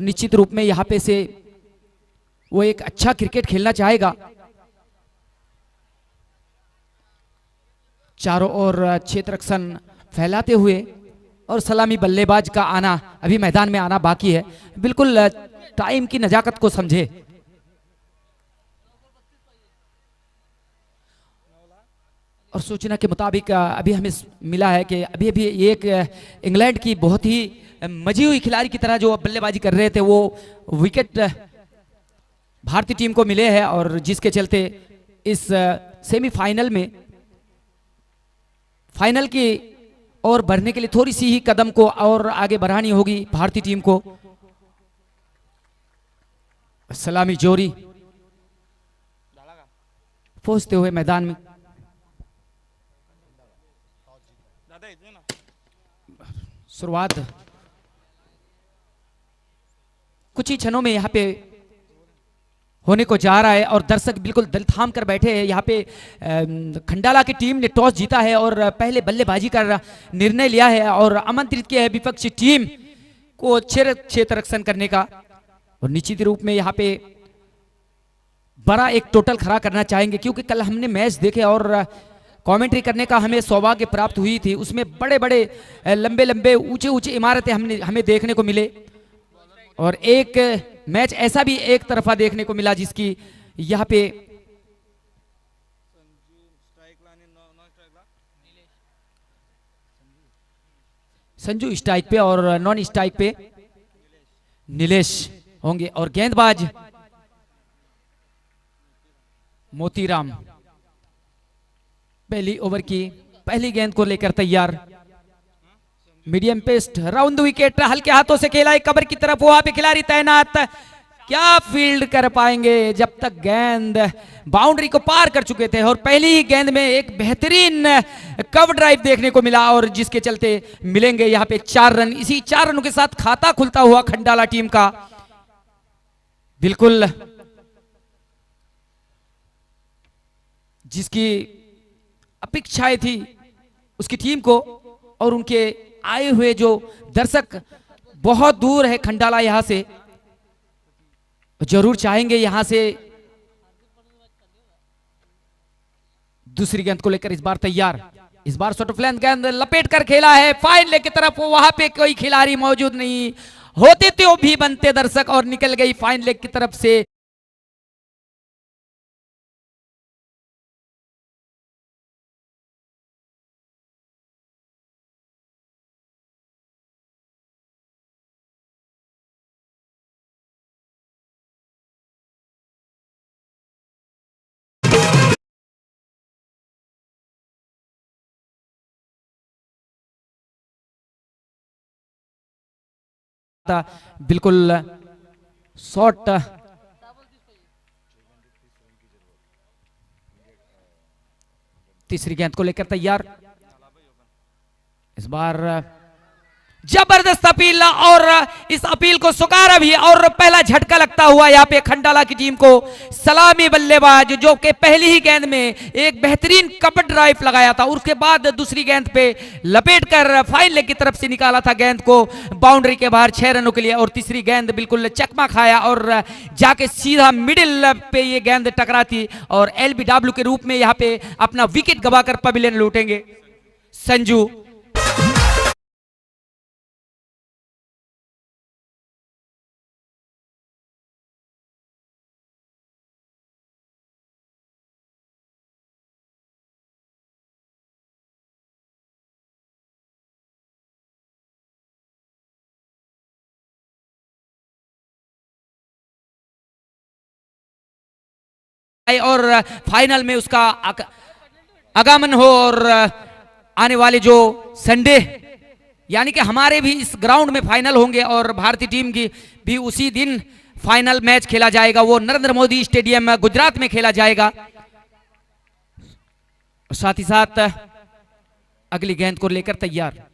निश्चित रूप में यहाँ पे से वो एक अच्छा क्रिकेट खेलना चाहेगा। चारों ओर क्षेत्ररक्षण फैलाते हुए और सलामी बल्लेबाज का आना, अभी मैदान में आना बाकी है। बिल्कुल टाइम की नजाकत को समझे। और सूचना के मुताबिक अभी हमें मिला है कि अभी अभी एक इंग्लैंड की बहुत ही मजी हुई खिलाड़ी की तरह जो बल्लेबाजी कर रहे थे, वो विकेट भारतीय टीम को मिले हैं, और जिसके चलते इस सेमीफाइनल में फाइनल की और बढ़ने के लिए थोड़ी सी ही कदम को और आगे बढ़ानी होगी भारतीय टीम को। सलामी जोरी पहुंचते हुए मैदान में शुरुआत कुछ ही क्षणों में यहाँ पे होने को जा रहा है, और दर्शक बिल्कुल दिल थाम कर बैठे हैं। यहाँ पे खंडाला की टीम ने टॉस जीता है और पहले बल्लेबाजी का निर्णय लिया है और आमंत्रित किया है विपक्षी टीम को क्षेत्र रक्षण करने का। और निश्चित रूप में यहाँ पे बड़ा एक टोटल खड़ा करना चाहेंगे, क्योंकि कल हमने मैच देखे और कमेंट्री करने का हमें सौभाग्य प्राप्त हुई थी। उसमें बड़े बड़े लंबे लंबे ऊंचे ऊंचे इमारतें हमें देखने को मिले, और एक मैच ऐसा भी एक तरफा देखने को मिला जिसकी यहाँ पे संजू स्ट्राइक पे और नॉन स्ट्राइक पे नीलेश होंगे, और गेंदबाज मोतीराम पहली ओवर की पहली गेंद को लेकर तैयार। Medium paste round the wicket हल्के हाथों से खेला है कवर की तरफ, वहां पे खिलाड़ी तैनात, क्या फील्ड कर पाएंगे जब तक गेंद बाउंड्री को पार कर चुके थे। और पहली ही गेंद में एक बेहतरीन कवर ड्राइव देखने को मिला, और जिसके चलते मिलेंगे यहाँ पे 4 रन। इसी 4 रनों के साथ खाता खुलता हुआ खंडाला टीम का। बिल्कुल जिसकी अपेक्षाएं थी उसकी टीम को, और उनके आए हुए जो दर्शक बहुत दूर है खंडाला यहां से, जरूर चाहेंगे यहां से दूसरी गेंद को लेकर इस बार तैयार। इस बार शॉर्ट ऑफ लेंथ गेंद लपेट कर खेला है फाइन लेग की तरफ, वहां पे कोई खिलाड़ी मौजूद नहीं होते तो भी बनते दर्शक, और निकल गई फाइन लेग की तरफ से। बिल्कुल शॉट तीसरी गेंद को लेकर तैयार। इस बार जबरदस्त अपील, और इस अपील को सुकारा भी, और पहला झटका लगता हुआ यहाँ पे खंडाला की टीम को। सलामी बल्लेबाज जो कि पहली ही गेंद में एक बेहतरीन कवर ड्राइव लगाया था, उसके बाद दूसरी गेंद पे लपेटकर फाइन लेग की तरफ से निकाला था गेंद को बाउंड्री के बाहर 6 रनों के लिए। और तीसरी गेंद बिल्कुल चकमा खाया और जाके सीधा मिडिल पे ये गेंद टकराती, और LBW के रूप में यहाँ पे अपना विकेट गवाकर पवेलियन लूटेंगे संजू। और फाइनल में उसका आगमन हो, और आने वाले जो संडे यानी कि हमारे भी इस ग्राउंड में फाइनल होंगे, और भारतीय टीम की भी उसी दिन फाइनल मैच खेला जाएगा। वो नरेंद्र मोदी स्टेडियम गुजरात में खेला जाएगा। साथ ही साथ अगली गेंद को लेकर तैयार।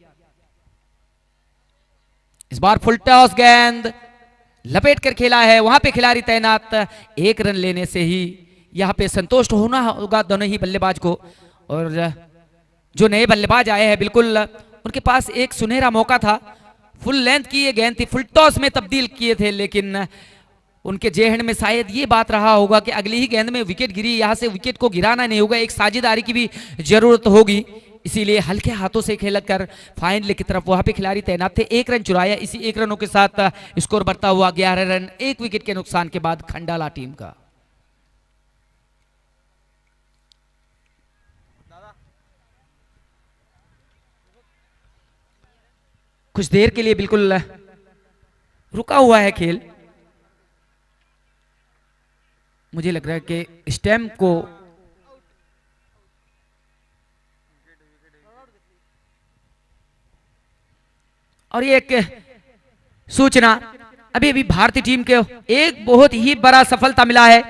इस बार फुल टॉस गेंद लपेट कर खेला है, वहां पे खिलाड़ी तैनात। 1 रन लेने से ही यहाँ पे संतुष्ट होना होगा दोनों ही बल्लेबाज को। और जो नए बल्लेबाज आए हैं बिल्कुल उनके पास एक सुनहरा मौका था फुल लेंथ की ये गेंद थी, फुल टॉस में तब्दील किए थे, लेकिन उनके जेहन में शायद ये बात रहा होगा कि अगली ही गेंद में विकेट गिरी, यहां से विकेट को गिराना नहीं होगा, एक साझेदारी की भी जरूरत होगी, इसीलिए हल्के हाथों से खेल कर फाइनल की तरफ वहां पे खिलाड़ी तैनात थे। एक रन चुराया, इसी एक रनों के साथ स्कोर बढ़ता हुआ 11 रन, एक विकेट के नुकसान के बाद खंडाला टीम का। कुछ देर के लिए बिल्कुल रुका हुआ है खेल, मुझे लग रहा है कि स्टैम्प को और ये एक सूचना अभी अभी भारतीय टीम के एक बहुत ही बड़ा सफलता मिला है।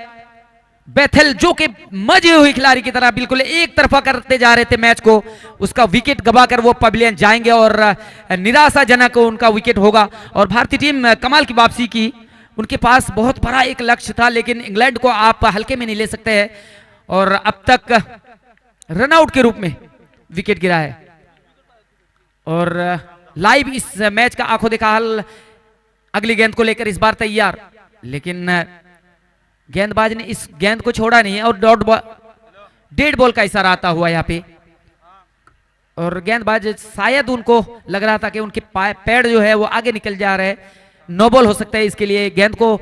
बेथल जो कि मजे हुई खिलाड़ी की तरह बिल्कुल एक तरफा करते जा रहे थे मैच को, उसका विकेट गवाकर वो पवेलियन जाएंगे और निराशाजनक उनका विकेट होगा और भारतीय टीम कमाल की वापसी की। उनके पास बहुत बड़ा एक लक्ष्य था, लेकिन इंग्लैंड को आप हल्के में नहीं ले सकते हैं और अब तक रनआउट के रूप में विकेट गिरा है। और लाइव इस मैच का आंखों देखा हाल अगली गेंद को लेकर इस बार तैयार, लेकिन गेंदबाज ने इस गेंद को छोड़ा नहीं है और डेड बॉल का इशारा आता हुआ यहाँ पे, और गेंदबाज शायद उनको लग रहा था कि उनके पैर जो है वो आगे निकल जा रहे हैं, नो बॉल हो सकता है, इसके लिए गेंद को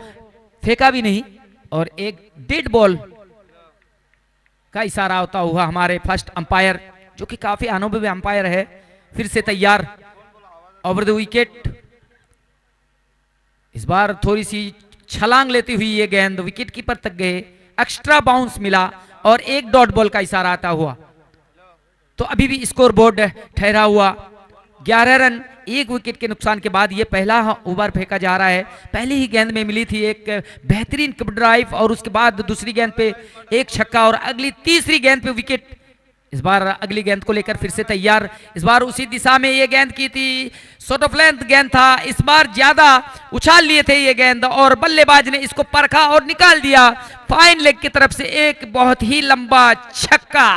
फेंका भी नहीं और एक डेड बॉल का इशारा होता हुआ हमारे फर्स्ट अंपायर जो कि काफी अनुभवी अंपायर है फिर से तैयार। ओवर द विकेट, इस बार थोड़ी सी छलांग लेती हुई ये गेंद विकेट कीपर तक गए, एक्स्ट्रा बाउंस मिला और एक डॉट बॉल का इशारा आता हुआ, तो अभी भी स्कोर बोर्ड ठहरा हुआ 11 रन, एक विकेट के नुकसान के बाद ये पहला ओवर फेंका जा रहा है। पहली ही गेंद में मिली थी एक बेहतरीन कप ड्राइव और उसके बाद दूसरी गेंद पे एक छक्का और अगली तीसरी गेंद पे विकेट। इस बार अगली गेंद को लेकर फिर से तैयार, इस बार उसी दिशा में ये गेंद की थी, शॉर्ट ऑफ लेंथ गेंद था, इस बार ज्यादा उछाल लिए थे ये गेंद और बल्लेबाज ने इसको परखा और निकाल दिया फाइन लेग की तरफ से एक बहुत ही लंबा छक्का।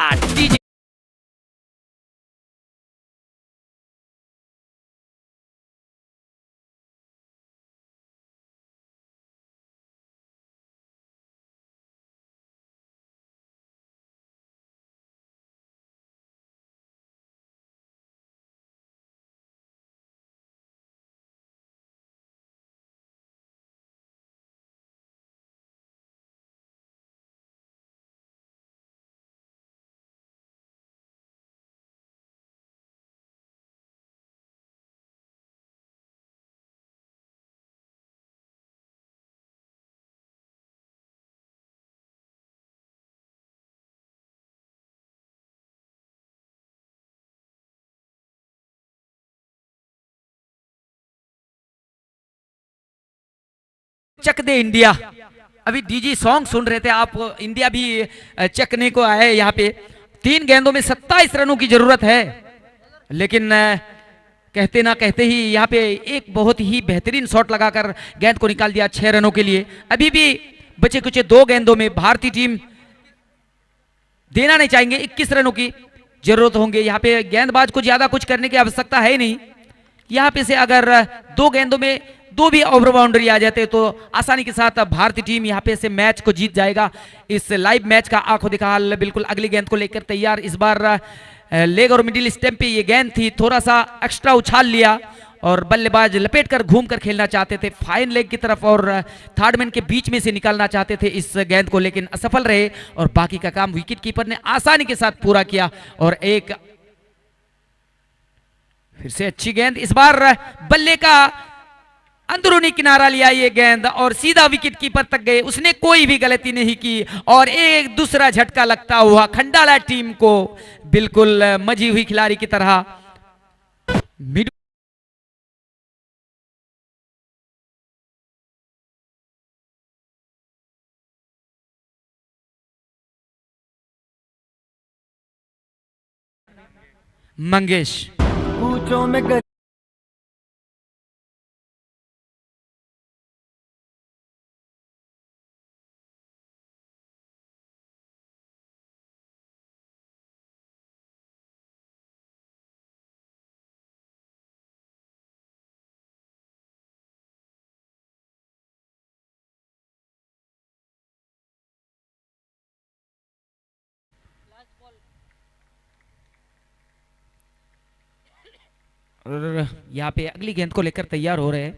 चक दे इंडिया, अभी डीजी सॉन्ग सुन रहे थे आप, इंडिया भी चकने को आए यहाँ पे। 3 गेंदों में 27 रनों की जरूरत है, लेकिन कहते ना कहते ही यहाँ पे एक बहुत ही बेहतरीन शॉट लगाकर गेंद को निकाल दिया 6 रनों के लिए। अभी भी बचे कुछ 2 गेंदों में भारतीय टीम देना नहीं चाहेंगे, 21 रनों की जरूरत होंगे यहाँ पे। गेंदबाज को ज्यादा कुछ करने की आवश्यकता है नहीं, यहाँ पे से अगर 2 गेंदों में 2 भी ओवर बाउंड्री आ जाते तो आसानी के साथ भारतीय टीम यहाँ पे से मैच को जीत जाएगा। इस लाइव मैच का आंखों देखा हाल बिल्कुल अगली गेंद को लेकर तैयार, इस बार लेग और मिडिल स्टंप पे ये गेंद थी, थोड़ा सा एक्स्ट्रा उछाल लिया और बल्लेबाज लपेट कर घूम कर खेलना चाहते थे फाइन लेग की तरफ और थर्ड मैन के बीच में से निकालना चाहते थे इस गेंद को, लेकिन असफल रहे और बाकी का काम विकेट कीपर ने आसानी के साथ पूरा किया। और एक फिर से अच्छी गेंद, इस बार बल्ले का अंदरूनी किनारा लिया ये गेंद और सीधा विकेट कीपर तक गए, उसने कोई भी गलती नहीं की और एक दूसरा झटका लगता हुआ खंडाला टीम को बिल्कुल मजी हुई खिलाड़ी की तरह मिड मंगेश और यहाँ पे अगली गेंद को लेकर तैयार हो रहे हैं।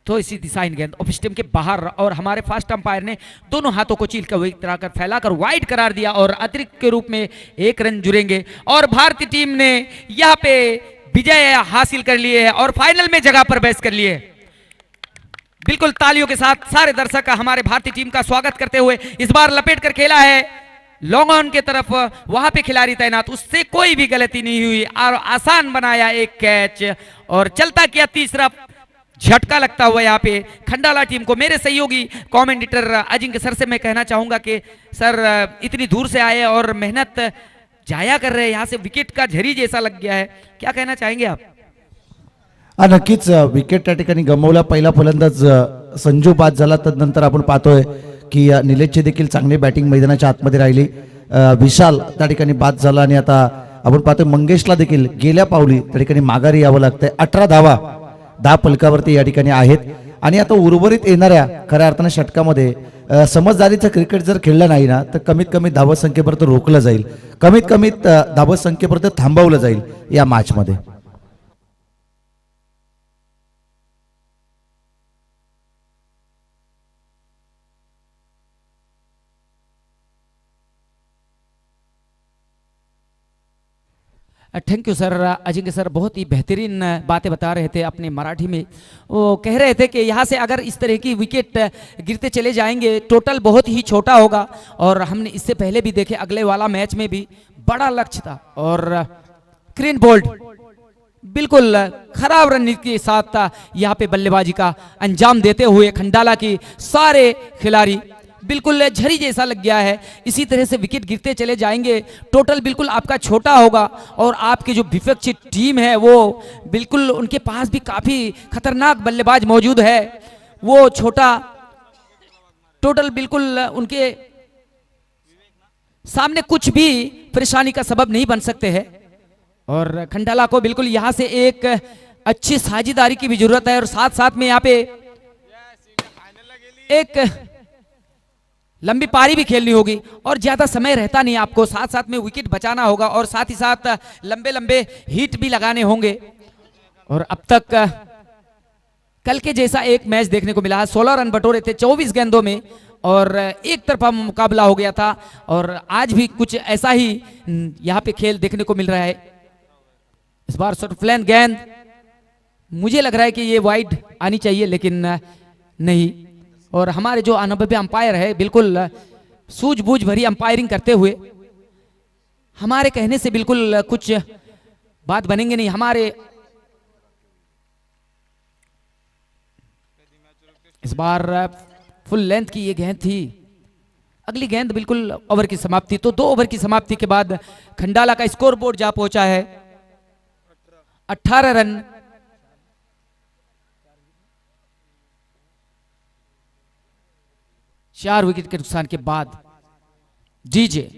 तो इसी दिशा इन गेंद ऑफ स्टंप के बाहर और हमारे फास्ट अंपायर ने दोनों हाथों को चील कर तरह कर फैलाकर वाइड करार दिया और अतिरिक्त के रूप में 1 रन जुड़ेंगे और भारतीय टीम ने यहाँ पे विजय हासिल कर लिए है और फाइनल में जगह पर बैस कर लिए। बिल्कुल तालियों के साथ सारे दर्शक हमारे भारतीय टीम का स्वागत करते हुए इस बार लपेट कर खेला है लॉन्ग ऑन के तरफ, वहां पे खिलाड़ी तैनात, उससे कोई भी गलती नहीं हुई और आसान बनाया एक कैच और चलता किया तीसरा झटका लगता हुआ यहाँ पे खंडाला टीम को। मेरे सहयोगी कमेंटेटर अजिंक्य सर से मैं कहना चाहूंगा कि सर इतनी दूर से आए और मेहनत जाया कर रहे हैं, यहाँ से विकेट का झरी जैसा लग गया है, क्या कहना चाहेंगे आप? नक्कीच विकेट त्या ठिकाणी गमवला पहिला फलंदाज संजू बाद झाला, तदनंतर आपण पाहतोय की निलेशची देखील चांगली बॅटिंग मैदानाच्या आतमध्ये राहिली, विशाल त्या ठिकाणी बाद झाला आणि आता आपण पाहतोय मंगेशला देखील गेल्या पावली त्या ठिकाणी माघारी यावं लागतंय। 18 धावा 10 फलकावरती या ठिकाणी आहेत आणि आता उर्वरित येणाऱ्या खऱ्या अर्थाने षटकामध्ये समजदारीचं क्रिकेट जर खेळलं नाही ना तर कमीत कमी धावत संख्येपर्यंत रोखलं जाईल, कमीत कमी धावत संख्येपर्यंत थांबवलं जाईल या मॅचमध्ये। Thank you sir. Ajinkya sir बहुत ही बेहतरीन बातें बता रहे थे अपने मराठी में। वो कह रहे थे कि यहाँ से अगर इस तरह की विकेट गिरते चले जाएंगे टोटल बहुत ही छोटा होगा और हमने इससे पहले भी देखे अगले वाला मैच में भी बड़ा लक्ष्य था और क्लीन बोल्ड बिल्कुल खराब रणनीति के साथ यहाँ पे बल्लेबाजी का अंजाम देते हुए खंडाला की सारे खिलाड़ी बिल्कुल झरी जैसा लग गया है। इसी तरह से विकेट गिरते चले जाएंगे टोटल बिल्कुल आपका छोटा होगा और आपकी जो विपक्षी टीम है वो बिल्कुल उनके पास भी काफी खतरनाक बल्लेबाज मौजूद है, वो छोटा टोटल बिल्कुल उनके सामने कुछ भी परेशानी का सबब नहीं बन सकते हैं और खंडाला को बिल्कुल यहां से एक अच्छी साझेदारी की भी जरूरत है और साथ साथ में यहाँ पे एक लंबी पारी भी खेलनी होगी और ज्यादा समय रहता नहीं, आपको साथ साथ में विकेट बचाना होगा और साथ ही साथ लंबे लंबे हिट भी लगाने होंगे। और अब तक कल के जैसा एक मैच देखने को मिला है, 16 रन बटोरे थे 24 गेंदों में और एक तरफा मुकाबला हो गया था और आज भी कुछ ऐसा ही यहाँ पे खेल देखने को मिल रहा है। इस बार फ्लैन गेंद मुझे लग रहा है कि ये वाइड आनी चाहिए लेकिन नहीं, और हमारे जो अनुभवी अंपायर है बिल्कुल सूझबूझ भरी अंपायरिंग करते हुए हमारे कहने से बिल्कुल कुछ बात बनेंगे नहीं। हमारे इस बार फुल लेंथ की ये गेंद थी, अगली गेंद बिल्कुल ओवर की समाप्ति। तो 2 ओवर की समाप्ति के बाद खंडाला का स्कोर बोर्ड जा पहुंचा है 18 रन। 4 विकेट के नुकसान के बाद जीजे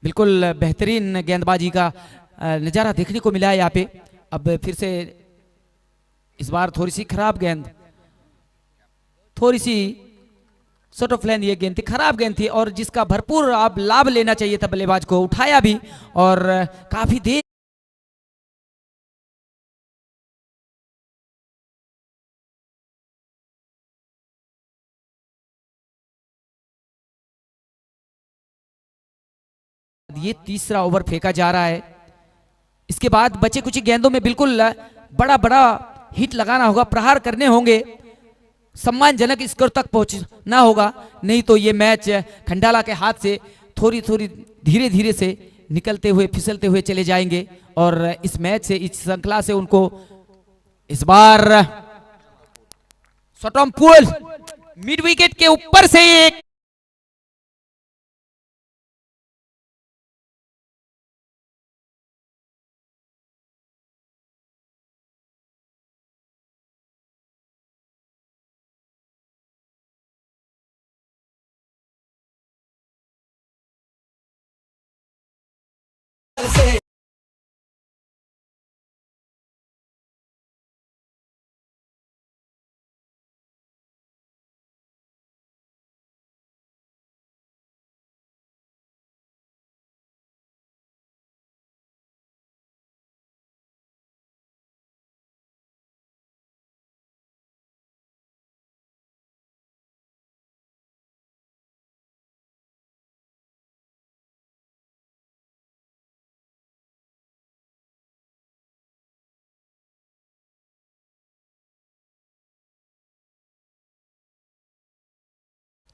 बिल्कुल बेहतरीन गेंदबाजी का नज़ारा देखने को मिला है यहाँ पे। अब फिर से इस बार थोड़ी सी खराब गेंद, थोड़ी सी शॉर्ट ऑफ लाइन ये गेंद थी, खराब गेंद थी और जिसका भरपूर आप लाभ लेना चाहिए था बल्लेबाज को, उठाया भी और काफी देर ये तीसरा ओवर फेंका जा रहा है। इसके बाद बचे कुछ गेंदों में बिल्कुल बड़ा बड़ा हिट लगाना होगा, प्रहार करने होंगे, सम्मानजनक स्कोर तक पहुंचना होगा, नहीं तो ये मैच खंडाला के हाथ से थोड़ी थोड़ी धीरे धीरे से निकलते हुए फिसलते हुए चले जाएंगे और इस मैच से, इस श्रृंखला से उनको इस बार शॉर्ट पुल मिड विकेट के ऊपर से एक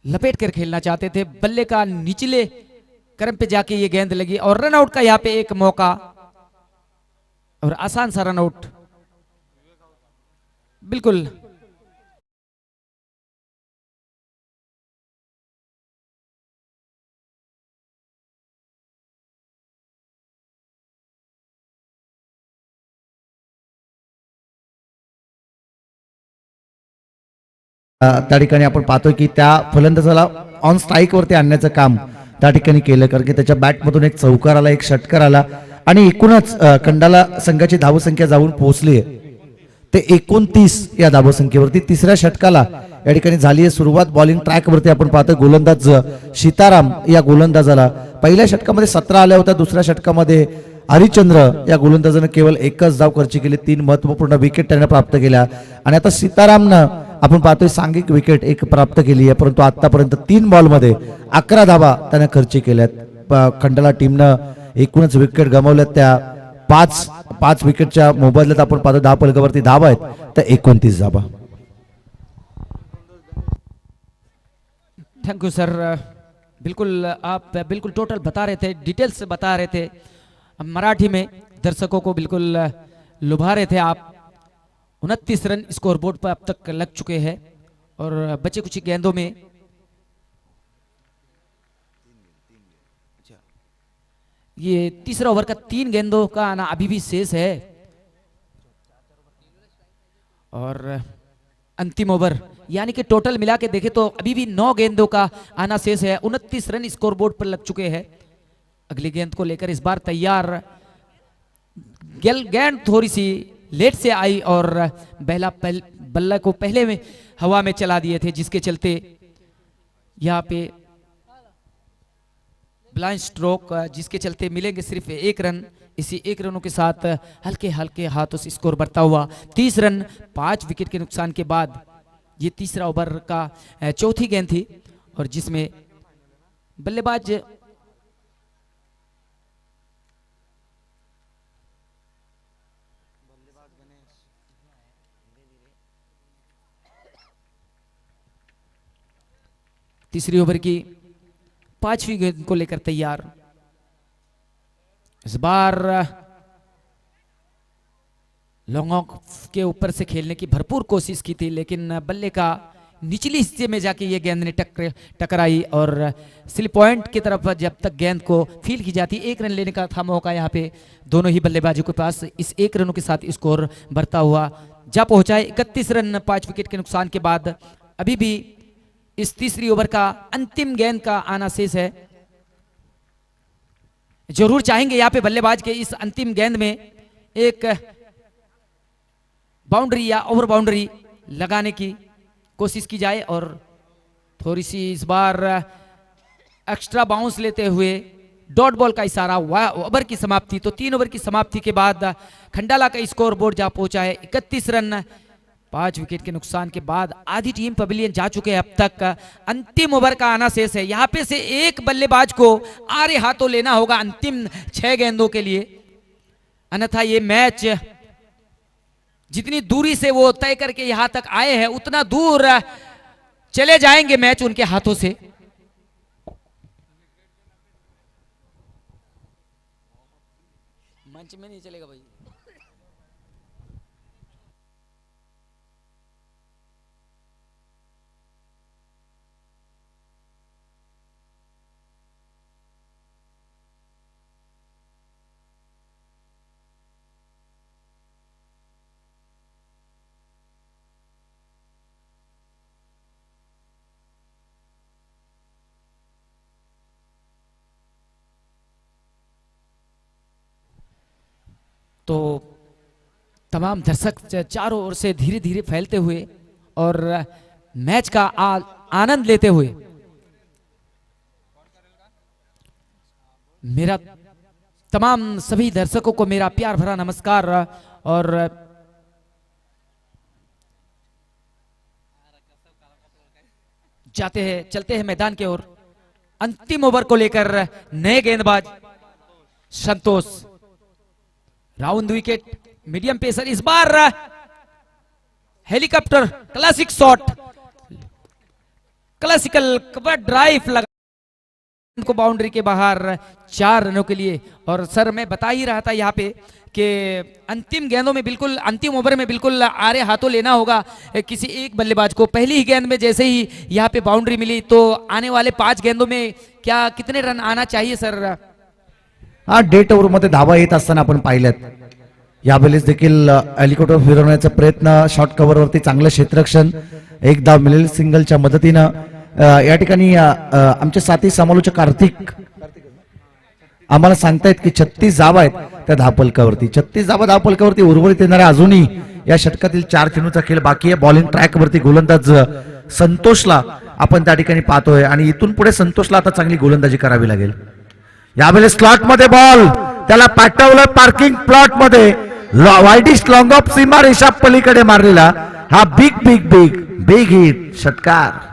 लपेट कर खेलना चाहते थे, बल्ले का निचले क्रम पे जाके ये गेंद लगी और रन आउट का यहाँ पे एक मौका और आसान सा रन आउट। बिल्कुल त्या ठिकाणी आपण पाहतोय की त्या फलंदाजाला ऑन स्ट्राईक वरती आणण्याचं काम त्या ठिकाणी केलं, कारण की त्याच्या बॅटमधून एक चौकार आला, एक षटकार आला आणि एकूणच खंडाला संघाची धावसंख्या जाऊन पोहोचली आहे ते 29 या धावसंख्येवरती। तिसऱ्या षटकाला या ठिकाणी झाली आहे सुरुवात। बॉलिंग ट्रॅक वरती आपण पाहतोय गोलंदाज सीताराम या गोलंदाजाला पहिल्या षटकामध्ये 17 आल्या होत्या, दुसऱ्या षटकामध्ये हरिचंद्र या गोलंदाजाने केवळ एकच धाव खर्च केली, 3 महत्वपूर्ण विकेट त्याने प्राप्त केल्या आणि आता सीतारामनं आपण पाहतोय सांघिक विकेट एक प्राप्त केली आहे, परंतु आतापर्यंत 3 बॉलमध्ये 11 धावा त्याने खर्च केल्यात। खंडाला टीमनं एकूणच विकेट गमावल्यात, त्या 5 विकेटच्या मोबदल्यात आपण पाहतो 10 फलकावरती धावा आहेत तर 29 धावा। थैंक यू सर, बिल्कुल आप बिल्कुल टोटल बता रहे थे, डिटेल्स से बता रहे थे, मराठी में दर्शकों को बिल्कुल लुभा रहे थे आप। 29 रन स्कोर बोर्ड पर अब तक लग चुके हैं और बचे कुछ गेंदों में ये तीसरा ओवर का 3 गेंदों का आना अभी भी शेष है और अंतिम ओवर यानी कि टोटल मिला के देखें तो अभी भी 9 गेंदों का आना शेष है। 29 रन स्कोर बोर्ड पर लग चुके हैं। अगली गेंद को लेकर इस बार तैयार, गेंद थोड़ी सी लेट से आई और बल्ला को पहले में हवा में चला दिए थे, जिसके चलते यहाँ पे ब्लाइंड स्ट्रोक, जिसके चलते मिलेंगे सिर्फ 1 रन। इसी 1 रनों के साथ हल्के हल्के हाथों से स्कोर बढ़ता हुआ 30 रन 5 विकेट के नुकसान के बाद ये तीसरा ओवर का चौथी गेंद थी और जिसमें बल्लेबाज तीसरी ओवर की 5वीं गेंद को लेकर तैयार। इस बार लॉन्ग ऑफ के ऊपर से खेलने की भरपूर कोशिश की थी, लेकिन बल्ले का निचली हिस्से में जाके ये गेंद ने टकराई और स्लिप पॉइंट की तरफ जब तक गेंद को फील की जाती, 1 रन लेने का था मौका यहाँ पे दोनों ही बल्लेबाजों के पास। इस 1 रनों के साथ स्कोर बढ़ता हुआ जा पहुंचा है 31 रन 5 विकेट के नुकसान के बाद। अभी भी इस तीसरी ओवर का अंतिम गेंद का आना शेष है। जरूर चाहेंगे यहाँ पे बल्लेबाज के इस अंतिम गेंद में एक बाउंड्री या ओवर बाउंड्री लगाने की कोशिश की जाए और थोड़ी सी इस बार एक्स्ट्रा बाउंस लेते हुए डॉट बॉल का इशारा। ओवर की समाप्ति, तो 3 ओवर की समाप्ति के बाद खंडाला का स्कोर बोर्ड जा पहुंचा है 31 रन 5 विकेट के नुकसान के बाद आधी टीम पवेलियन जा चुके हैं अब तक। अंतिम ओवर का आना शेष है। यहाँ पे से एक बल्लेबाज को आरे हाथों लेना होगा अंतिम 6 गेंदों के लिए, अन्यथा ये मैच जितनी दूरी से वो तय करके यहां तक आए हैं उतना दूर चले जाएंगे मैच उनके हाथों से। मंच में नहीं चलेगा भाई। तो तमाम दर्शक चारों ओर से धीरे धीरे फैलते हुए और मैच का आनंद लेते हुए मेरा तमाम सभी दर्शकों को मेरा प्यार भरा नमस्कार। और चलते हैं मैदान की ओर। अंतिम ओवर को लेकर नए गेंदबाज Santosh, round wicket medium pacer, इस बार helicopter classic shot, classical cover drive लगा को बाउंड्री के बाहर 4 रनों के लिए। और सर मैं बता ही रहा था यहाँ पे कि अंतिम गेंदों में बिल्कुल अंतिम ओवर में बिल्कुल आरे हाथों लेना होगा किसी एक बल्लेबाज को। पहली ही गेंद में जैसे ही यहाँ पे बाउंड्री मिली तो आने वाले 5 गेंदों में क्या कितने रन आना चाहिए सर? हा डेट ओव्हर मध्ये धावा येत असताना आपण पाहिल्यात यावेळेस देखील हेलिकॉप्टर फिरवण्याचा प्रयत्न, शॉर्ट कव्हरवरती चांगलं क्षेत्ररक्षण, एक धाव मिळेल सिंगलच्या मदतीनं। या ठिकाणी आमचे साथी समालोचक कार्तिक आम्हाला सांगतायत की 36 धावा आहेत त्या धावफलकावरती, 36 धावा धावफलकावरती। उर्वरित येणाऱ्या अजूनही या षटकातील 4 चेंडूचा खेळ बाकी आहे। बॉलिंग ट्रॅक वरती गोलंदाज संतोषला आपण त्या ठिकाणी पाहतोय आणि इथून पुढे संतोषला आता चांगली गोलंदाजी करावी लागेल। यावेळेस स्लॉट मध्ये बॉल त्याला पाठवलं पार्किंग प्लॉट मध्ये, वाईडिश लॉंग ऑफ सीमा रेषा पलीकडे मारलेला हा big big big big hit षटकार।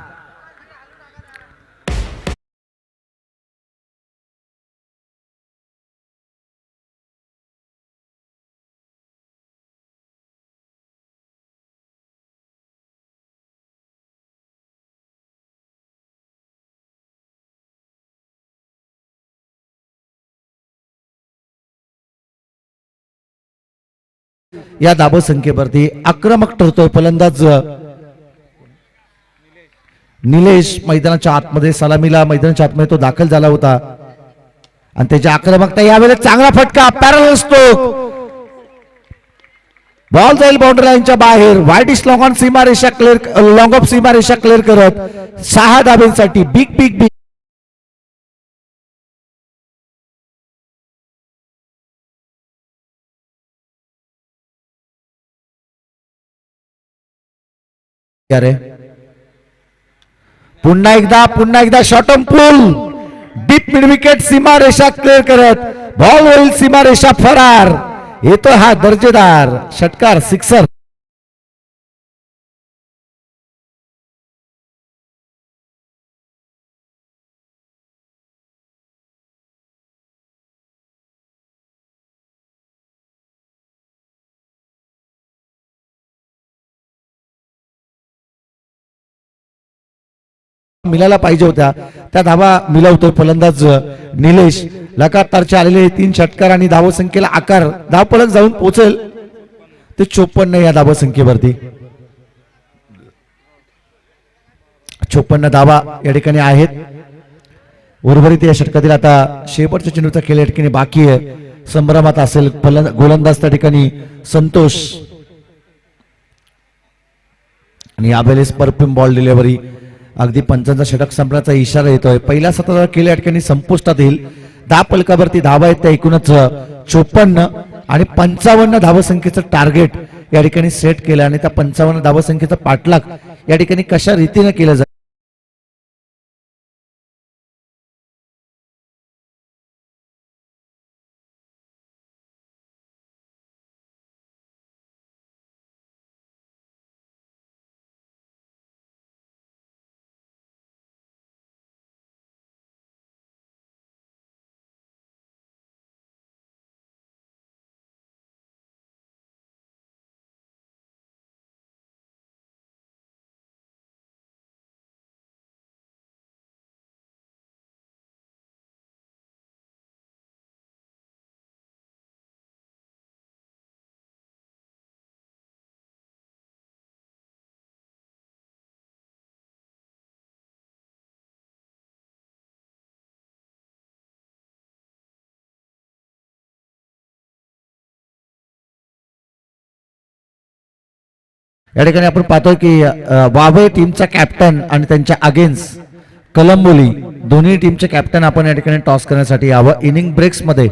या धाव संख्येवरती आक्रमक ठरतोय फलंदाज निलेश। मैदानाच्या आतमध्ये सलामीला मैदानाच्या आतमध्ये तो दाखल झाला होता आणि त्याची आक्रमकता यावेळेस चांगला फटका पॅरल असतो, बॉल जाईल बाउंड्री लाईनच्या बाहेर। वाईडिश लॉंग ऑन सीमा रेषा क्लिअर, लॉंग ऑफ सीमा रेषा क्लिअर करत 6 धाब्यांसाठी बिग बिग बिग अरे पुन्हा एकदा short on pull, deep mid wicket, सीमा रेषा क्लिअर करत बॉल होईल सीमा रेषा फरार। येतो हा दर्जेदार षटकार, सिक्सर। मिळायला पाहिजे होत्या त्या धावा मिळवतोय फलंदाज निलेश। लगातारचे आलेले 3 षटकार आणि धाव संख्येला आकार, धावफलक जाऊन पोहोचेल ते 54 या धाव संख्येवरती। 54 धावा या ठिकाणी आहेत। उर्वरित या षटकातील आता शेवटच्या चेंडूचा खेळ या ठिकाणी बाकी आहे, संभ्रमात असेल गोलंदाज त्या ठिकाणी संतोष आणि यावेळेस परफ्यूम बॉल डिलिव्हरी। अगदी पंचांचा षटक संपण्याचा इशारा येतोय। पहिल्या सत्राचा खेळ या ठिकाणी संपुष्टात येईल। धावफलकावरती धावा आहेत त्या एकूणच 54 आणि 55 धावसंख्येचं टार्गेट या ठिकाणी सेट केलं आणि त्या 55 धावसंख्येचा पाठलाग या ठिकाणी कशा रीतीने केलं जाईल या ठिकाणी आपण पाहतोय की वावे टीमचा कॅप्टन आणि त्यांच्या अगेन्स्ट कलंबोली दोन्ही टीमचे कॅप्टन आपण या ठिकाणी टॉस करण्यासाठी यावं. इनिंग ब्रेक्स मध्ये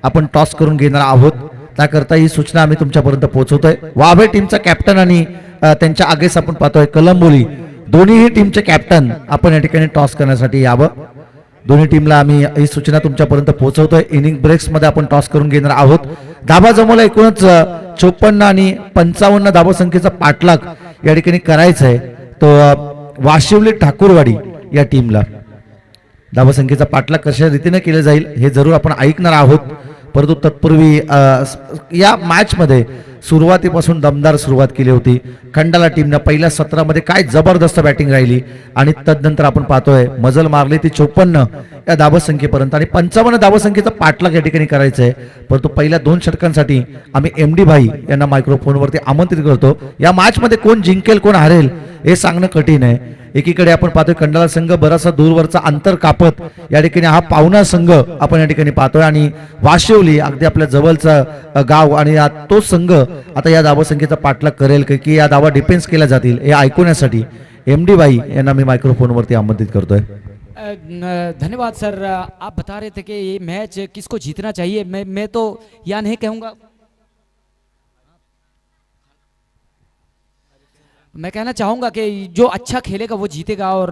आपण टॉस करून घेणार आहोत, त्याकरता ही सूचना आम्ही तुमच्यापर्यंत पोहोचवतोय. वावे टीमचा कॅप्टन आणि त्यांच्या अगेन्स्ट आपण पाहतोय कलंबोली दोन्ही टीमचे कॅप्टन आपण या ठिकाणी टॉस करण्यासाठी यावं. दोन्ही टीमला आम्ही ही सूचना तुमच्यापर्यंत पोहोचवतोय. इनिंग ब्रेक्स मध्ये आपण टॉस करून घेणार आहोत. धाबा जमवला एकूणच 54 आणि 55 धाबा संख्येचा पाठलाग या ठिकाणी करायचा आहे. तो वाशिवली ठाकूरवाडी या टीमला धाबा संख्येचा पाठलाग कशा रीतीने केला जाईल हे जरूर आपण ऐकणार आहोत. परंतु तत्पूर्वी या मॅच मध्ये सुरुवातीपासून दमदार सुरुवात केली होती. खंडाला टीमनं पहिल्या सत्रामध्ये काय जबरदस्त बॅटिंग राहिली आणि तदनंतर आपण पाहतोय मजल मारली ती 54 या धाबा संख्येपर्यंत आणि 55 धाबा संख्येचा पाठलाग या ठिकाणी करायचा आहे. परंतु पहिल्या 2 षटकांसाठी आम्ही MD भाई यांना मायक्रोफोनवरती आमंत्रित करतो. या मॅच मध्ये कोण जिंकेल कोण हारेल हे सांगणं कठीण आहे. एकीकडे आपण पाहतोय खंडाला संघ बराचसा दूरवरचा अंतर कापत या ठिकाणी हा पाहुणा संघ आपण या ठिकाणी पाहतोय आणि वाशिवली अगदी आपल्या जवळचा गाव आणि तो संघ आता या धावा संख्येचा पाठलाग करेल की या धावा डिफेन्स केल्या जातील हे ऐकण्यासाठी MD भाई यांना मी मायक्रोफोनवरती आमंत्रित करतोय. धन्यवाद सर. आप बता रहे थे कि ये मैच किसको जीतना चाहिए. मैं तो या नहीं कहूँगा, मैं कहना चाहूँगा कि जो अच्छा खेलेगा वो जीतेगा और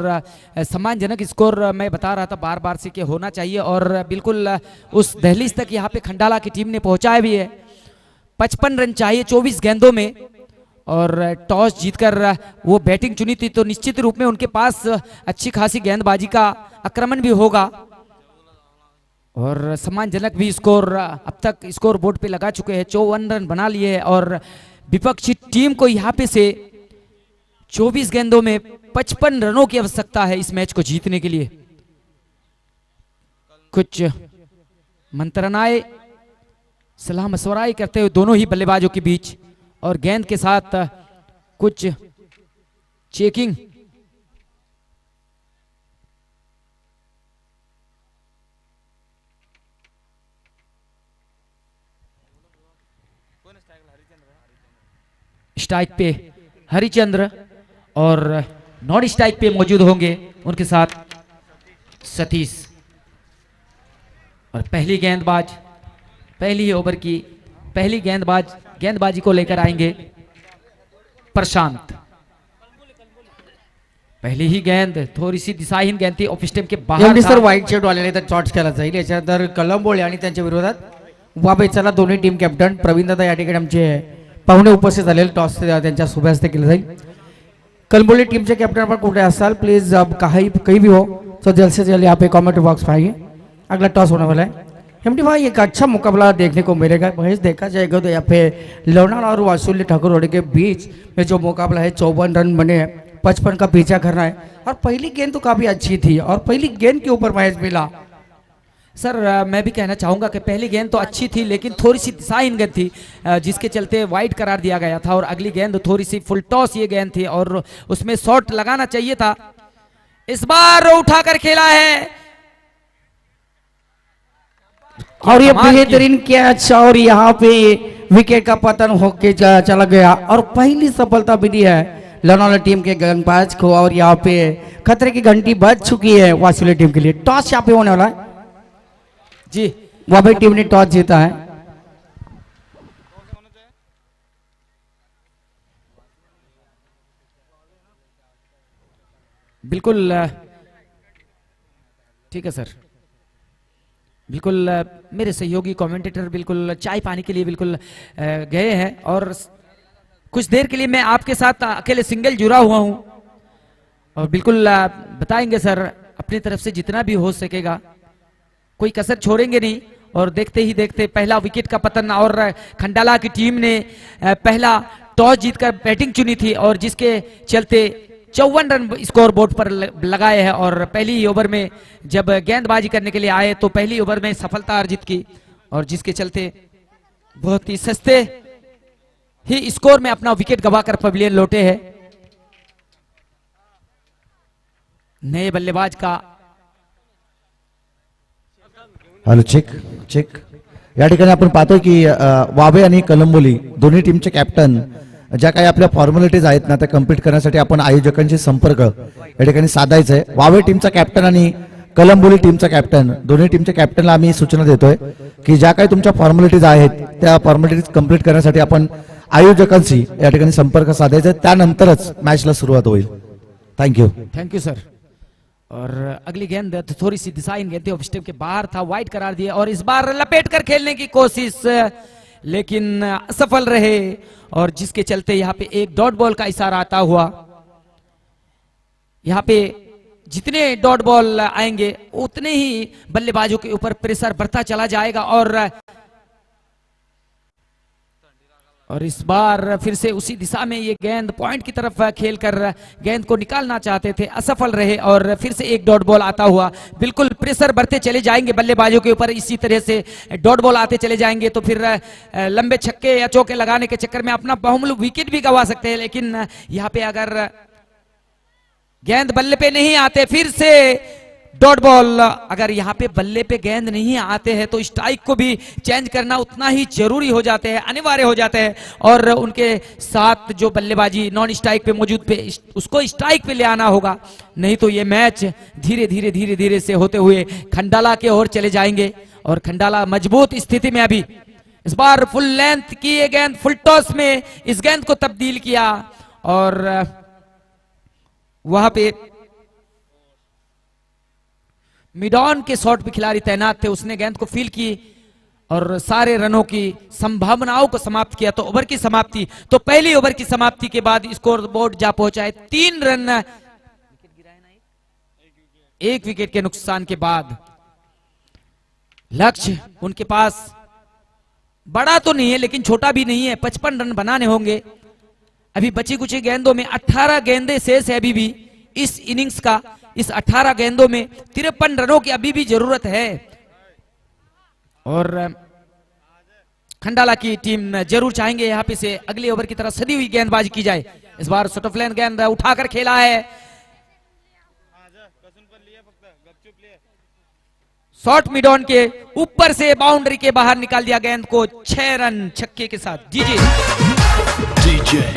सम्मानजनक स्कोर मैं बता रहा था बार बार से कि होना चाहिए और बिल्कुल उस दहलीज तक यहाँ पे खंडाला की टीम ने पहुँचाया भी है. 55 रन चाहिए 24 गेंदों में और टॉस जीतकर वो बैटिंग चुनी थी तो निश्चित रूप में उनके पास अच्छी खासी गेंदबाजी का आक्रमण भी होगा और सम्मानजनक भी स्कोर अब तक स्कोर बोर्ड पे लगा चुके हैं. 54 रन बना लिए हैं और विपक्षी टीम को यहाँ पे से 24 गेंदों में 55 रनों की आवश्यकता है इस मैच को जीतने के लिए. कुछ मंत्रणाएं सलाह मशवराएं करते हुए दोनों ही बल्लेबाजों के बीच और गेंद के साथ कुछ चेकिंग. स्ट्राइक पे हरिचंद्र और नॉन स्ट्राइक पे मौजूद होंगे उनके साथ सतीश. और पहली गेंदबाज पहली ओवर की पहली गेंदबाजी को लेकर आएंगे प्रशांत. पहली ही गेंद थोड़ी सी दिशाहीन गेंद थी ऑफ स्टंप के बाहर. सर वाईट शेड वाल्याने तर शॉट्स केला जाईल. याच्यानंतर कलंबोळे आणि त्यांच्या विरोधात वाबे चला दोन्ही टीम कॅप्टन प्रवीण दादा या ठिकाणी आमचे पाहुणे उपस्थित झालेले टॉस त्यांच्या शुभहस्ते केलं जाईल. कलंबोळे टीम के कैप्टन पर कुछ साल प्लीज अब कहीं भी हो तो जल्द से जल्द यहाँ पे कमेंट बॉक्स में आइए. अगला टॉस होने वाला है. MD भाई एक अच्छा मुकाबला देखने को मिलेगा. महेश देखा जाएगा तो यहाँ पे लोनावाला और वासुली ठाकुरवाड़ी के बीच में जो मुकाबला है 54 रन बने 55 का पीछा करना है और पहली गेंद तो काफी अच्छी थी और पहली गेंद के ऊपर महेश मिला. सर मैं भी कहना चाहूँगा कि पहली गेंद तो अच्छी थी लेकिन थोड़ी सी दिशाहीन गेंद थी जिसके चलते वाइड करार दिया गया था और अगली गेंद थोड़ी सी फुल टॉस ये गेंद थी और उसमें शॉट लगाना चाहिए था. इस बार उठाकर खेला है और ये बेहतरीन कैच और यहाँ पे विकेट का पतन होके चला गया और पहली सफलता मिली है लोनावाला टीम के गेंदबाज को और यहाँ पे खतरे की घंटी बज चुकी है वाशिवली टीम के लिए. टॉस यहाँ पे होने वाला है जी. वाबे टीम ने टॉस जीता है. बिल्कुल ठीक है सर. बिल्कुल मेरे सहयोगी कमेंटेटर बिल्कुल चाय पानी के लिए बिल्कुल गए हैं और कुछ देर के लिए मैं आपके साथ अकेले सिंगल जुड़ा हुआ हूं और बिल्कुल बताएंगे सर अपनी तरफ से जितना भी हो सकेगा. कोई कसर छोड़ेंगे नहीं और देखते ही देखते पहला विकेट का पतन और खंडाला की टीम ने पहला टॉस जीतकर बैटिंग चुनी थी और जिसके चलते 54 रन स्कोर बोर्ड पर लगाए हैं और पहली ओवर में जब गेंदबाजी करने के लिए आए तो पहली ओवर में सफलता अर्जित की और जिसके चलते बहुत ही सस्ते ही स्कोर में अपना विकेट गवाकर पवेलियन लौटे हैं. नए बल्लेबाज का हॅलो चेक या ठिकाणी आपण पाहतोय की वावे आणि कलंबोली दोन्ही टीमचे कॅप्टन ज्या काही आपल्या फॉर्मॅलिटीज आहेत ना त्या कम्प्लीट करण्यासाठी आपण आयोजकांशी संपर्क या ठिकाणी साधायचा आहे. वावे टीमचा कॅप्टन आणि कलंबोली टीमचा कॅप्टन दोन्ही टीमच्या कॅप्टनला आम्ही सूचना देतोय की ज्या काही तुमच्या फॉर्मॅलिटीज आहेत त्या फॉर्मॅलिटीज कंप्लीट करण्यासाठी आपण आयोजकांशी या ठिकाणी संपर्क साधायचा आहे, त्यानंतरच मॅचला सुरुवात होईल. थँक्यू. Thank you sir. और अगली गेंद थोड़ी सी दिशा इन गेंदे ऑफ स्टेप के बाहर था, वाइड करार दिया और इस बार लपेट कर खेलने की कोशिश लेकिन असफल रहे और जिसके चलते यहाँ पे एक डॉट बॉल का इशारा आता हुआ. यहाँ पे जितने डॉट बॉल आएंगे उतने ही बल्लेबाजों के ऊपर प्रेशर बढ़ता चला जाएगा और इस बार फिर से उसी दिशा में ये गेंद पॉइंट की तरफ खेलकर गेंद को निकालना चाहते थे, असफल रहे और फिर से एक डॉट बॉल आता हुआ. बिल्कुल प्रेशर बढ़ते चले जाएंगे बल्लेबाजों के ऊपर, इसी तरह से डॉट बॉल आते चले जाएंगे तो फिर लंबे छक्के या चौके लगाने के चक्कर में अपना बहुमूल्य विकेट भी गंवा सकते हैं. लेकिन यहाँ पे अगर गेंद बल्ले पे नहीं आते, फिर से डॉट बॉल, अगर यहाँ पे बल्ले पे गेंद नहीं आते हैं तो स्ट्राइक को भी चेंज करना उतना ही जरूरी हो जाते हैं, अनिवार्य हो जाते हैं और उनके साथ जो बल्लेबाजी नॉन स्ट्राइक पे मौजूद पे उसको स्ट्राइक पे ले आना होगा. नहीं तो ये मैच धीरे धीरे से होते हुए खंडाला के ओर चले जाएंगे और खंडाला मजबूत स्थिति में अभी इस बार फुल लेंथ की ये गेंद फुल टॉस में इस गेंद को तब्दील किया और वहां पे मिडॉन के शॉट पे खिलाड़ी तैनात थे, उसने गेंद को फील की और सारे रनों की संभावनाओं को समाप्त किया. तो ओवर की समाप्ति, तो पहली ओवर की समाप्ति के बाद स्कोर बोर्ड जा पहुंचा है 3 रन 1 विकेट के नुकसान के बाद. लक्ष्य उनके पास बड़ा तो नहीं है लेकिन छोटा भी नहीं है, 55 रन बनाने होंगे. अभी बची कुछ गेंदों में 18 गेंदे शेष है अभी भी इस इनिंग्स का. इस 18 गेंदों में 53 रनों की अभी भी जरूरत है और खंडाला की टीम जरूर चाहेंगे यहाँ पे से अगले ओवर की तरह सदी हुई गेंदबाजी की जाए. इस बार शॉर्ट ऑफ लेन गेंद उठाकर खेला है, शॉर्ट मिडॉन के ऊपर से बाउंड्री के बाहर निकाल दिया गेंद को 6 रन छक्के के साथ. डीजे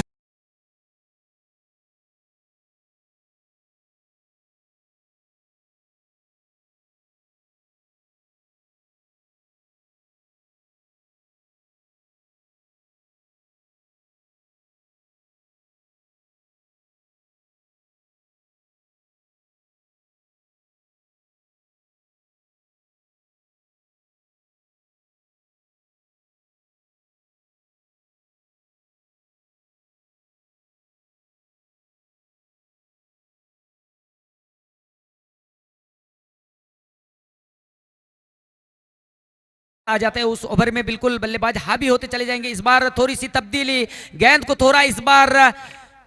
आ जाते हैं उस ओवर में बिल्कुल बल्लेबाज हावी होते चले जाएंगे. इस बार थोड़ी सी तब्दीली, गेंद को थोड़ा इस बार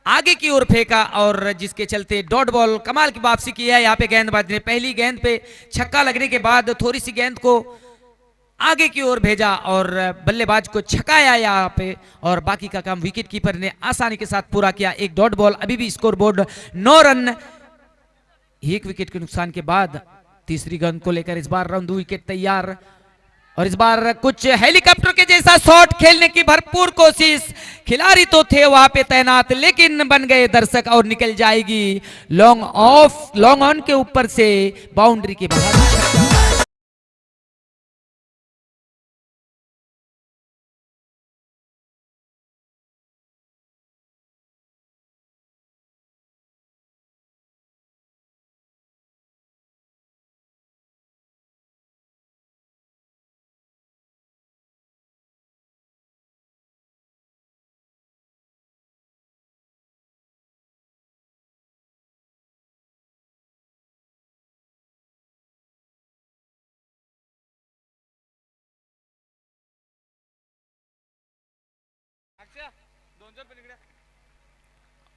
आगे की ओर फेंका और जिसके चलते डॉट बॉल कमाल की वापसी की है यहाँ पे गेंदबाज ने. पहली गेंद पे छक्का लगने के बाद थोड़ी सी गेंद को आगे की ओर भेजा और बल्लेबाज को छकाया यहाँ पे और बाकी का काम विकेट कीपर ने आसानी के साथ पूरा किया. एक डॉट बॉल, अभी भी स्कोर बोर्ड 9 रन 1 विकेट के नुकसान के बाद. तीसरी गेंद को लेकर इस बार राउंड 2 विकेट तैयार और इस बार कुछ हेलीकॉप्टर के जैसा शॉट खेलने की भरपूर कोशिश. खिलाड़ी तो थे वहां पे तैनात लेकिन बन गए दर्शक और निकल जाएगी लॉन्ग ऑन के ऊपर से बाउंड्री के बाहर.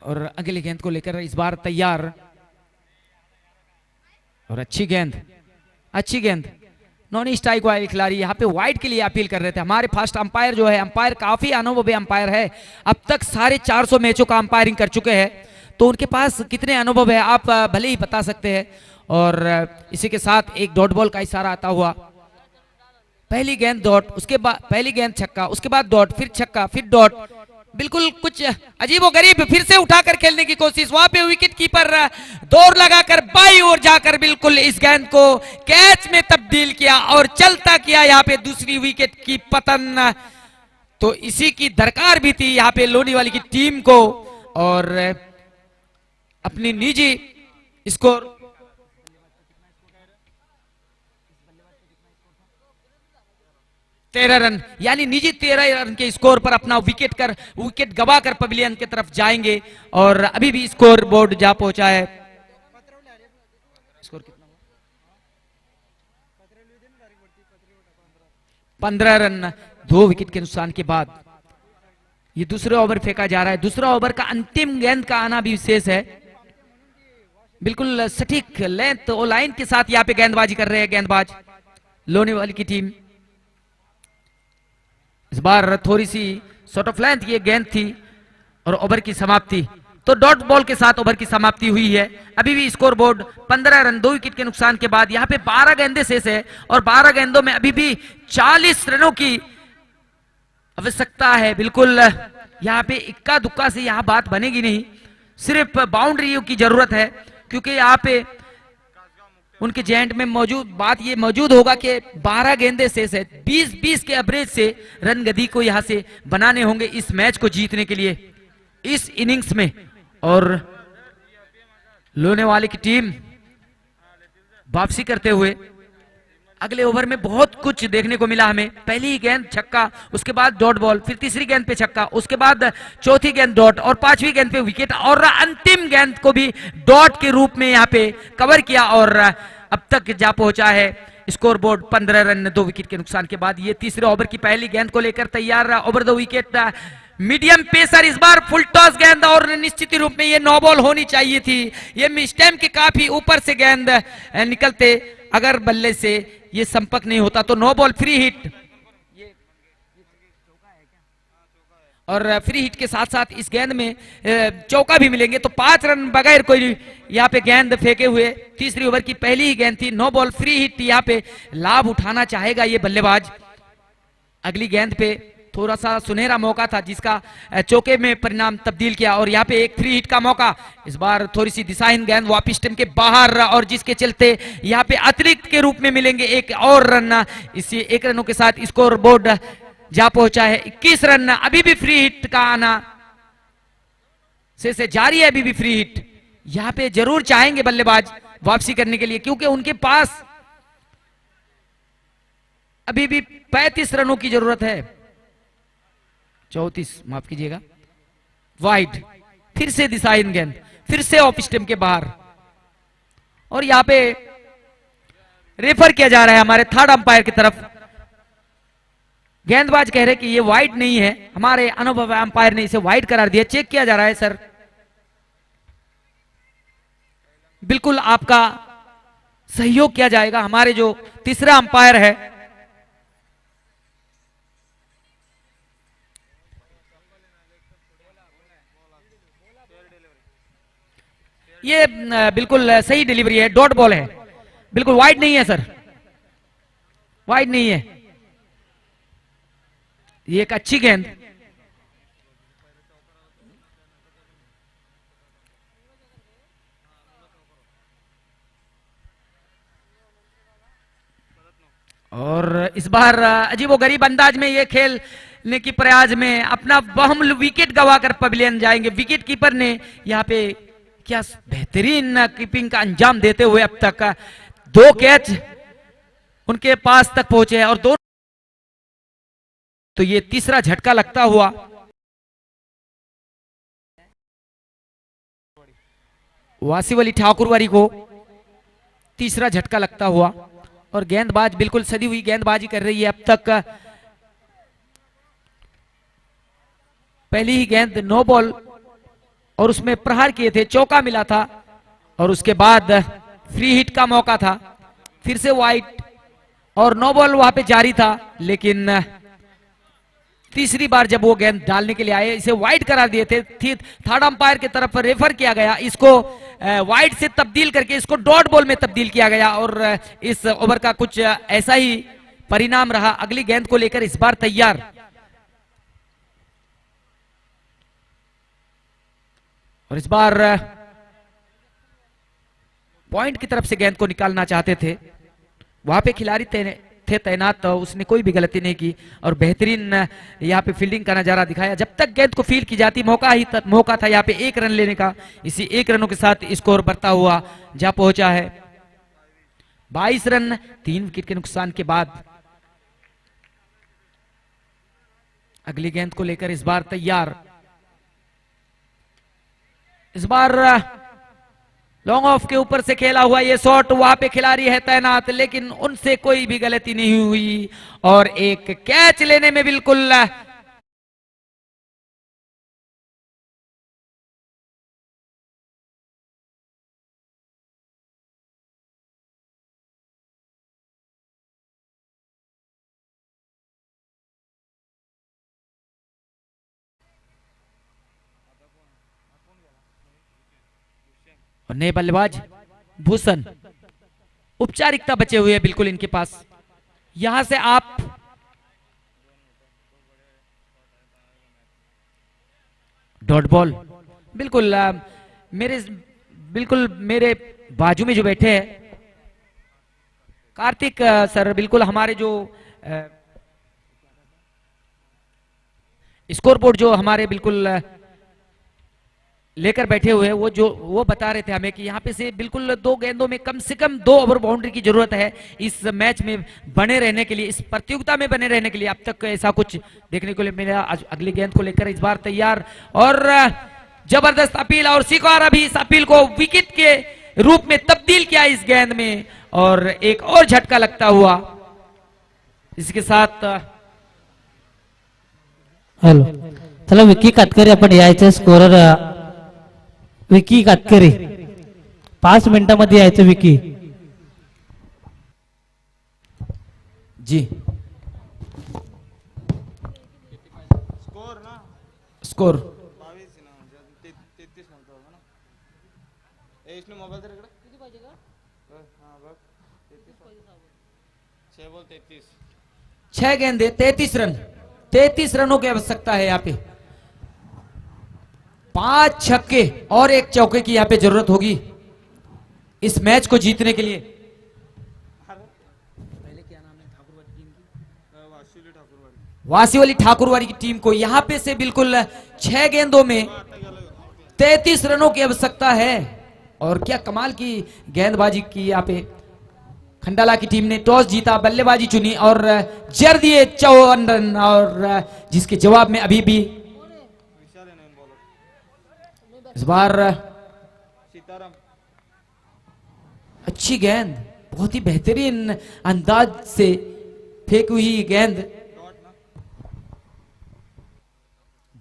और अगली गेंद को लेकर इस बार तैयार और अच्छी गेंद नॉन स्ट्राइक वाले खिलाड़ी यहाँ पे वाइड के लिए अपील कर रहे थे. हमारे फास्ट अंपायर जो है, अंपायर काफी अनुभवी अंपायर है, अब तक 450 मैचों का अंपायरिंग कर चुके हैं तो उनके पास कितने अनुभव है आप भले ही बता सकते हैं. और इसी के साथ एक डॉट बॉल का इशारा आता हुआ. पहली गेंद डॉट, उसके बाद पहली गेंद छक्का, उसके बाद डॉट, फिर छक्का, फिर डॉट. बिल्कुल कुछ अजीबोगरीब फिर से उठाकर खेलने की कोशिश, वहां पे विकेट कीपर दौड़ लगाकर बाई ओर जाकर बिल्कुल इस गेंद को कैच में तब्दील किया और चलता किया यहाँ पे दूसरी विकेट की पतन। तो इसी की दरकार भी थी यहाँ पे लोनीवाली की टीम को, और अपनी निजी स्कोर 13 रन, यानी निजी 13 रन के स्कोर पर अपना विकेट गवा कर पवेलियन की तरफ जाएंगे। और अभी भी स्कोर बोर्ड जा पहुंचा है, स्कोर कितना 15 रन 2 विकेट के नुकसान के बाद ये दूसरे ओवर फेंका जा रहा है। दूसरा ओवर का अंतिम गेंद का आना भी विशेष है, बिल्कुल सटीक लेंथ और लाइन के साथ यहाँ पे गेंदबाजी कर रहे हैं गेंदबाज लोनीवाली की टीम। इस बार थोड़ी सी शॉर्ट ऑफ लेंथ ये गेंद थी और ओवर की समाप्ति, तो डॉट बॉल के साथ ओवर की समाप्ति हुई है। अभी भी स्कोर बोर्ड 15 रन 2 विकेट के नुकसान के बाद यहाँ पे 12 गेंदें शेष है और 12 गेंदों में अभी भी 40 रनों की आवश्यकता है। बिल्कुल यहाँ पे इक्का दुक्का से यहाँ बात बनेगी नहीं, सिर्फ बाउंड्रियों की जरूरत है, क्योंकि यहाँ पे उनके जेंट में मौजूद होगा कि 12 गेंदे शेष है। 20-20 के एवरेज से रन गति को यहां से बनाने होंगे इस मैच को जीतने के लिए इस इनिंग्स में। और लोनेवाले की टीम वापसी करते हुए अगले ओवर में बहुत कुछ देखने को मिला हमें। पहली गेंद छक्का, उसके बाद डॉट बॉल, फिर तीसरी गेंद पे छक्का, उसके बाद चौथी गेंद डॉट और पांचवी गेंद पे विकेट और अंतिम गेंद को भी डॉट के रूप में यहाँ पे कवर किया और अब तक जा पहुंचा है स्कोर बोर्ड 15 रन 2 विकेट के नुकसान के बाद। ये तीसरे ओवर की पहली गेंद को लेकर तैयार over the wicket medium pacer, इस बार फुल टॉस गेंद और निश्चित रूप में ये नो बॉल होनी चाहिए थी। ये स्टैम्प के काफी ऊपर से गेंद निकलते, अगर बल्ले से ये संपर्क नहीं होता तो नो बॉल फ्री हिट। और फ्री हिट के साथ साथ इस गेंद में चौका भी मिलेंगे, तो 5 रन बगैर कोई यहाँ पे गेंद फेंके हुए। तीसरी ओवर की पहली ही गेंद थी, नो बॉल फ्री हिट, यहाँ पे लाभ उठाना चाहेगा ये बल्लेबाज। अगली गेंद पे थोड़ा सा सुनहरा मौका था जिसका चौके में परिणाम तब्दील किया और यहाँ पे एक फ्री हिट का मौका। इस बार थोड़ी सी दिशाहीन गेंद वापिस स्टंप के बाहर और जिसके चलते यहाँ पे अतिरिक्त के रूप में मिलेंगे एक और रन। इसी 1 रनों के साथ स्कोर बोर्ड जा पहुंचा है 21 रन। अभी भी फ्री हिट का आना से जारी है, अभी भी फ्री हिट यहाँ पे जरूर चाहेंगे बल्लेबाज वापसी करने के लिए, क्योंकि उनके पास अभी भी 35 रनों की जरूरत है। 34 माफ कीजिएगा, वाइड, फिर से दिशाहीन गेंद, फिर से ऑफ स्टंप के बाहर और यहां पे रेफर किया जा रहा है हमारे थर्ड अंपायर की तरफ। गेंदबाज कह रहे कि ये वाइड नहीं है, हमारे अनुभव अंपायर ने इसे वाइड करार दिया। चेक किया जा रहा है सर। बिल्कुल आपका सहयोग किया जाएगा। हमारे जो तीसरा अंपायर है ये बिल्कुल सही डिलीवरी है, डॉट बॉल है, बिल्कुल वाइड नहीं है सर, वाइड नहीं है। ये एक अच्छी गेंद, और इस बार अजीबोगरीब अंदाज में ये खेलने की प्रयास में अपना बहम विकेट गवाकर पवेलियन जाएंगे। विकेट कीपर ने यहाँ पे क्या बेहतरीन कीपिंग का अंजाम देते हुए अब तक 2 कैच उनके पास तक पहुंचे हैं और 2, तो ये तीसरा झटका लगता हुआ वासिफ अली ठाकुरवारी को तीसरा झटका लगता हुआ और गेंदबाज बिल्कुल सदी हुई गेंदबाजी कर रही है अब तक। पहली ही गेंद नो बॉल और उसमें प्रहार किए थे, चौका मिला था और उसके बाद फ्री हिट का मौका था, फिर से वाइड और नो बॉल वहां पे जारी था। लेकिन तीसरी बार जब वो गेंद डालने के लिए आए इसे वाइड करार दिए थे, थर्ड अंपायर की तरफ रेफर किया गया, इसको वाइड से तब्दील करके इसको डॉट बॉल में तब्दील किया गया और इस ओवर का कुछ ऐसा ही परिणाम रहा। अगली गेंद को लेकर इस बार तैयार और इस बार पॉइंट की तरफ से गेंद को निकालना चाहते थे, वहां पे खिलाड़ी थे तैनात, तो उसने कोई भी गलती नहीं की और बेहतरीन यहाँ पे फील्डिंग का नजारा दिखाया। जब तक गेंद को फील्ड की जाती मौका था यहाँ पे 1 रन लेने का। इसी 1 रनों के साथ स्कोर बढ़ता हुआ जा पहुंचा है 22 रन 3 विकेट के नुकसान के बाद। अगली गेंद को लेकर इस बार तैयार। इस बार लॉन्ग ऑफ के ऊपर से खेला हुआ ये शॉट, वहां पे खिलाड़ी है तैनात लेकिन उनसे कोई भी गलती नहीं हुई और एक कैच लेने में बिल्कुल और नए बल्लेबाज भूषण, औपचारिकता बचे हुए हैं बिल्कुल इनके पास। यहां से आप डॉट बॉल बिल्कुल मेरे बाजू में जो बैठे हैं कार्तिक सर, बिल्कुल हमारे जो स्कोर बोर्ड जो हमारे बिल्कुल लेकर बैठे हुए हैं, वो बता रहे थे हमें कि यहाँ पे से बिल्कुल 2 गेंदों में कम से कम 2 ओवर बाउंड्री की जरूरत है इस मैच में बने रहने के लिए, इस प्रतियोगिता में बने रहने के लिए। अब तक ऐसा कुछ देखने को मिला। अगली गेंद को लेकर इस बार तैयार और जबरदस्त अपील और शिकार अभी इस अपील को विकेट के रूप में तब्दील किया इस गेंद में और एक और झटका लगता हुआ इसके साथ। हॅलो, चला विकी कातकरी आपण यायचं, स्कोरर विकी कातकरी 5 मिनिटांमध्ये यायचं विकी जी। स्कोर छह गेंदे 33 रन, 33 रनों की आवश्यकता है यहाँ पे। 5 छक्के और 1 चौके की यहाँ पे जरूरत होगी इस मैच को जीतने के लिए। वासीवाली ठाकुरवाड़ी की टीम को यहाँ पे से बिल्कुल 6 गेंदों में 33 रनों की आवश्यकता है और क्या कमाल की गेंदबाजी की यहाँ पे। खंडाला की टीम ने टॉस जीता, बल्लेबाजी चुनी और जड़ दिए 54 रन और जिसके जवाब में अभी भी इस बार अच्छी गेंद, बहुत ही बेहतरीन अंदाज से फेंकी हुई गेंद,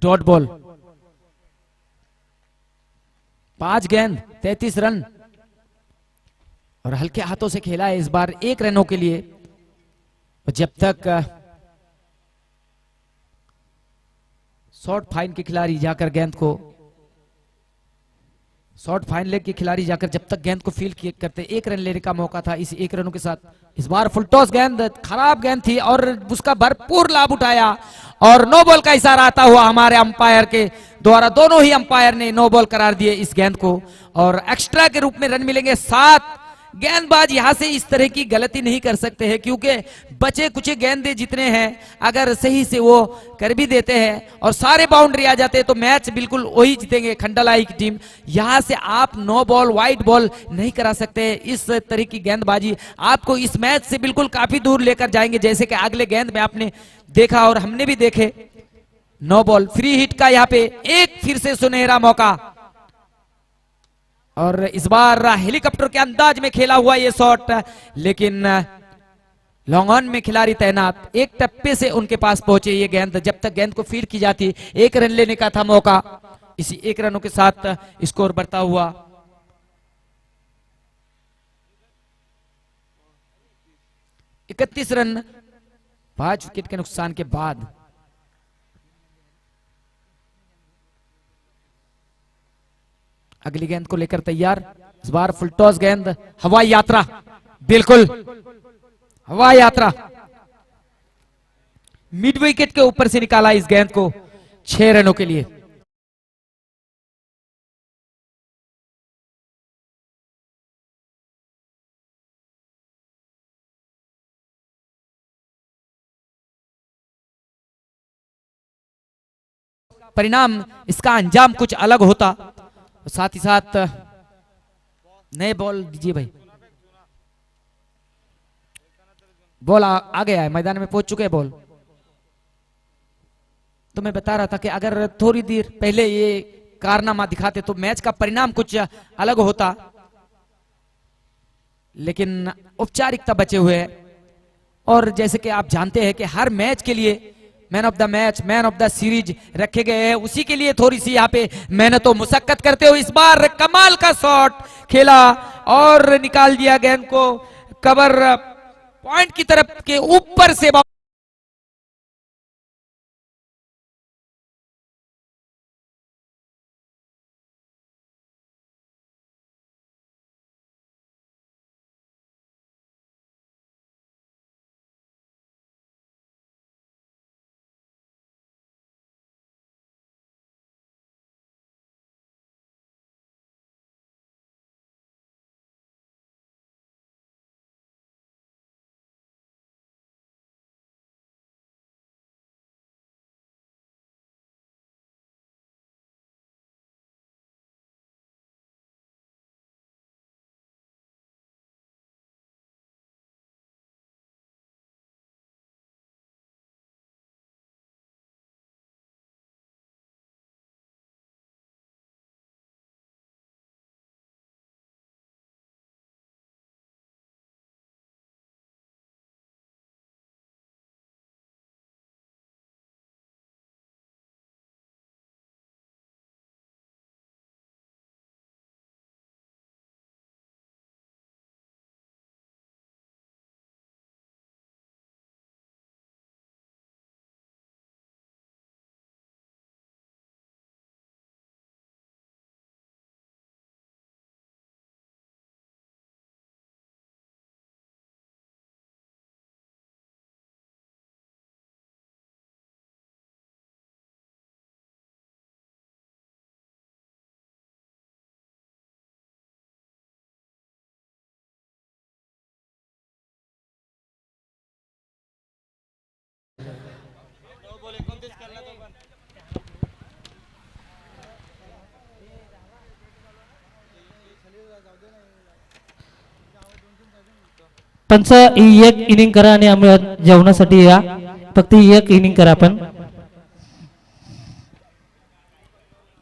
डॉट बॉल। 5 गेंद 33 रन और हल्के हाथों से खेला है इस बार 1 रनों के लिए। जब तक शॉर्ट फाइन के खिलाड़ी जाकर गेंद को शॉर्ट फाइन लेग के खिलाड़ी जाकर जब तक गेंद को फील्ड करते 1 रन लेने का मौका था। इस 1 रनों के साथ इस बार फुल टॉस गेंद, खराब गेंद थी और उसका भरपूर लाभ उठाया और नो बॉल का इशारा आता हुआ हमारे अंपायर के द्वारा, दोनों ही अंपायर ने नो बॉल करार दिए इस गेंद को और एक्स्ट्रा के रूप में रन मिलेंगे 7। गेंदबाज यहां से इस तरह की गलती नहीं कर सकते हैं क्योंकि बचे कुछ गेंदे जितने हैं अगर सही से वो कर भी देते हैं और सारे बाउंड्री आ जाते हैं तो मैच बिल्कुल वही जीतेंगे खंडालाई की टीम। यहां से आप नो बॉल वाइट बॉल नहीं करा सकते। इस तरह की गेंदबाजी आपको इस मैच से बिल्कुल काफी दूर लेकर जाएंगे, जैसे कि अगले गेंद में आपने देखा और हमने भी देखे। नो बॉल, फ्री हिट का यहाँ पे एक फिर से सुनहरा मौका और इस बार हेलीकॉप्टर के अंदाज में खेला हुआ ये शॉट, लेकिन लॉन्ग ऑन में खिलाड़ी तैनात, एक टप्पे से उनके पास पहुंचे ये गेंद। जब तक गेंद को फील्ड की जाती 1 रन लेने का था मौका। इसी 1 रनों के साथ स्कोर बढ़ता हुआ 31 रन 5 विकेट के नुकसान के बाद। अगली गेंद को लेकर तैयार, इस बार फुल टॉस गेंद, हवाई यात्रा, बिल्कुल हवाई यात्रा, मिड विकेट के ऊपर से निकाला इस गेंद को 6 रनों के लिए। परिणाम इसका अंजाम कुछ अलग होता। साथ ही साथ नए बॉल दीजिए भाई, बॉल आ गया है, मैदान में पहुंच चुके हैं बॉल। तो मैं बता रहा था कि अगर थोड़ी देर पहले ये कारनामा दिखाते तो मैच का परिणाम कुछ अलग होता, लेकिन औपचारिकता बचे हुए है। और जैसे कि आप जानते हैं कि हर मैच के लिए man of the match, man of the series रखे गए हैं, उसी के लिए थोड़ी सी यहाँ पे मेहनत और मुशक्कत करते हो। इस बार कमाल का शॉट खेला और निकाल दिया गेंद को कवर पॉइंट की तरफ के ऊपर से। पंच ही एक इनिंग करा आणि आम्ही जेवणासाठी या, फक्त ही एक इनिंग करा आपण.